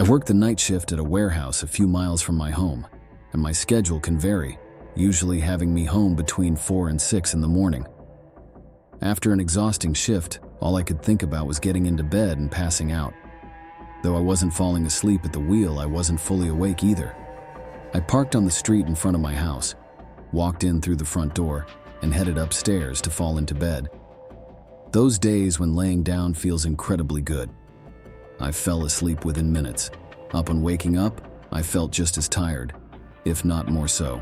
I work the night shift at a warehouse a few miles from my home, and my schedule can vary, usually having me home between 4 and 6 in the morning. After an exhausting shift, all I could think about was getting into bed and passing out. Though I wasn't falling asleep at the wheel, I wasn't fully awake either. I parked on the street in front of my house, walked in through the front door, and headed upstairs to fall into bed. Those days when laying down feels incredibly good. I fell asleep within minutes. Upon waking up, I felt just as tired, if not more so.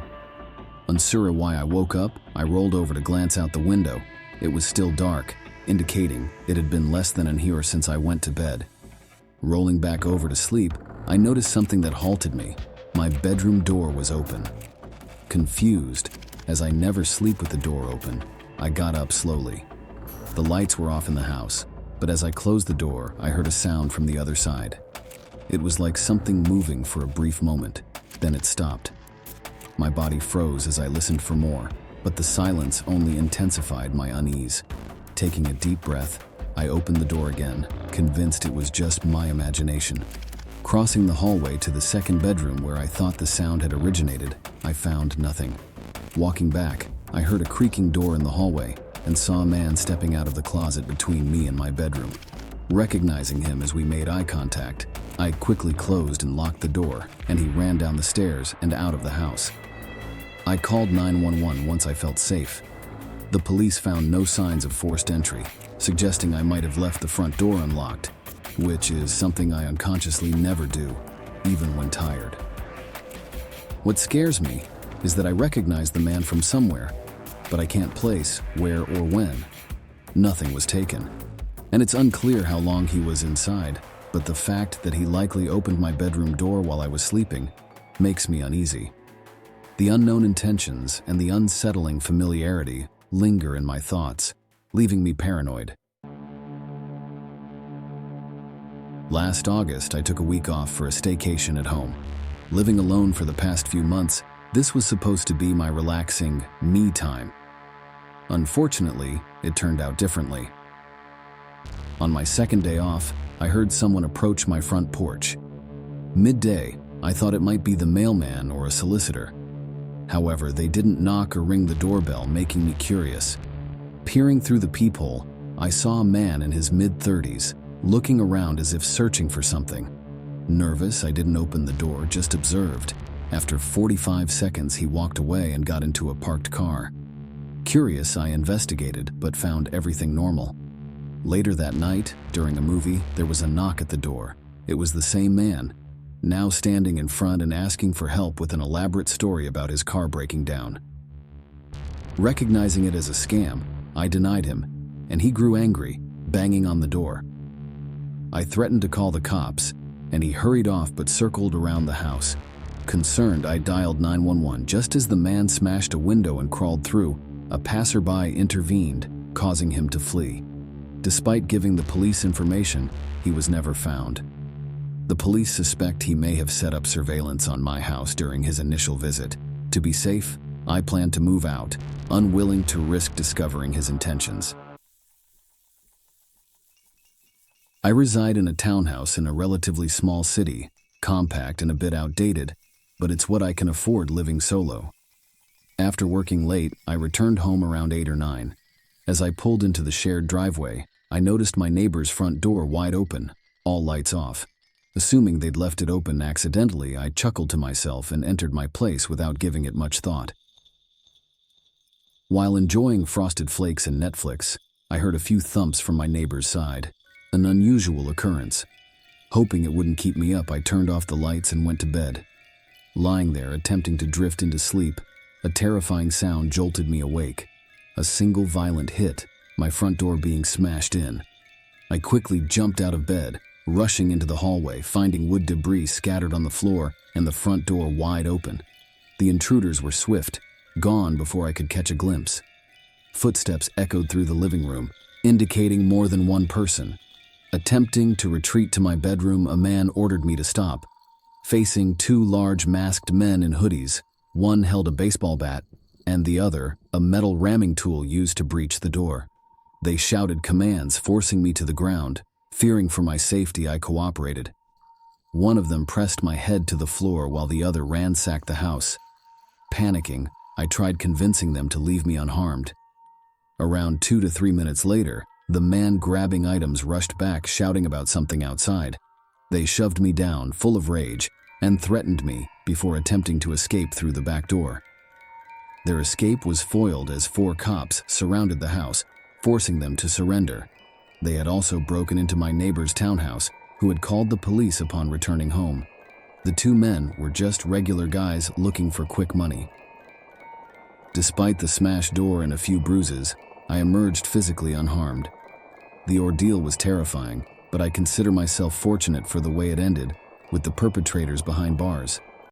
Unsure why I woke up, I rolled over to glance out the window. It was still dark, indicating it had been less than an hour since I went to bed. Rolling back over to sleep, I noticed something that halted me. My bedroom door was open. Confused, as I never sleep with the door open, I got up slowly. The lights were off in the house, but as I closed the door, I heard a sound from the other side. It was like something moving for a brief moment, then it stopped. My body froze as I listened for more, but the silence only intensified my unease. Taking a deep breath, I opened the door again, convinced it was just my imagination. Crossing the hallway to the second bedroom where I thought the sound had originated, I found nothing. Walking back, I heard a creaking door in the hallway and saw a man stepping out of the closet between me and my bedroom. Recognizing him as we made eye contact, I quickly closed and locked the door, and he ran down the stairs and out of the house. I called 911 once I felt safe. The police found no signs of forced entry, suggesting I might have left the front door unlocked, which is something I unconsciously never do, even when tired. What scares me is that I recognize the man from somewhere, but I can't place where or when. Nothing was taken, and it's unclear how long he was inside, but the fact that he likely opened my bedroom door while I was sleeping makes me uneasy. The unknown intentions and the unsettling familiarity linger in my thoughts, leaving me paranoid. Last August, I took a week off for a staycation at home. Living alone for the past few months, this was supposed to be my relaxing me time. Unfortunately, it turned out differently. On my second day off, I heard someone approach my front porch. Midday, I thought it might be the mailman or a solicitor. However, they didn't knock or ring the doorbell, making me curious. Peering through the peephole, I saw a man in his mid-30s, looking around as if searching for something. Nervous, I didn't open the door, just observed. After 45 seconds, he walked away and got into a parked car. Curious, I investigated, but found everything normal. Later that night, during a movie, there was a knock at the door. It was the same man, now standing in front and asking for help with an elaborate story about his car breaking down. Recognizing it as a scam, I denied him, and he grew angry, banging on the door. I threatened to call the cops, and he hurried off but circled around the house. Concerned, I dialed 911. Just as the man smashed a window and crawled through, a passerby intervened, causing him to flee. Despite giving the police information, he was never found. The police suspect he may have set up surveillance on my house during his initial visit. To be safe, I plan to move out, unwilling to risk discovering his intentions. I reside in a townhouse in a relatively small city, compact and a bit outdated, but it's what I can afford living solo. After working late, I returned home around 8 or 9. As I pulled into the shared driveway, I noticed my neighbor's front door wide open, all lights off. Assuming they'd left it open accidentally, I chuckled to myself and entered my place without giving it much thought. While enjoying Frosted Flakes and Netflix, I heard a few thumps from my neighbor's side, an unusual occurrence. Hoping it wouldn't keep me up, I turned off the lights and went to bed. Lying there, attempting to drift into sleep, a terrifying sound jolted me awake. A single violent hit, my front door being smashed in. I quickly jumped out of bed, rushing into the hallway, finding wood debris scattered on the floor and the front door wide open. The intruders were swift, gone before I could catch a glimpse. Footsteps echoed through the living room, indicating more than one person. Attempting to retreat to my bedroom, a man ordered me to stop. Facing 2 large masked men in hoodies, one held a baseball bat, and the other a metal ramming tool used to breach the door. They shouted commands, forcing me to the ground. Fearing for my safety, I cooperated. One of them pressed my head to the floor while the other ransacked the house. Panicking, I tried convincing them to leave me unharmed. Around 2 to 3 minutes later, the man grabbing items rushed back shouting about something outside. They shoved me down, full of rage, and threatened me before attempting to escape through the back door. Their escape was foiled as 4 cops surrounded the house, forcing them to surrender. They had also broken into my neighbor's townhouse, who had called the police upon returning home. The 2 men were just regular guys looking for quick money. Despite the smashed door and a few bruises, I emerged physically unharmed. The ordeal was terrifying, but I consider myself fortunate for the way it ended, with the perpetrators behind bars.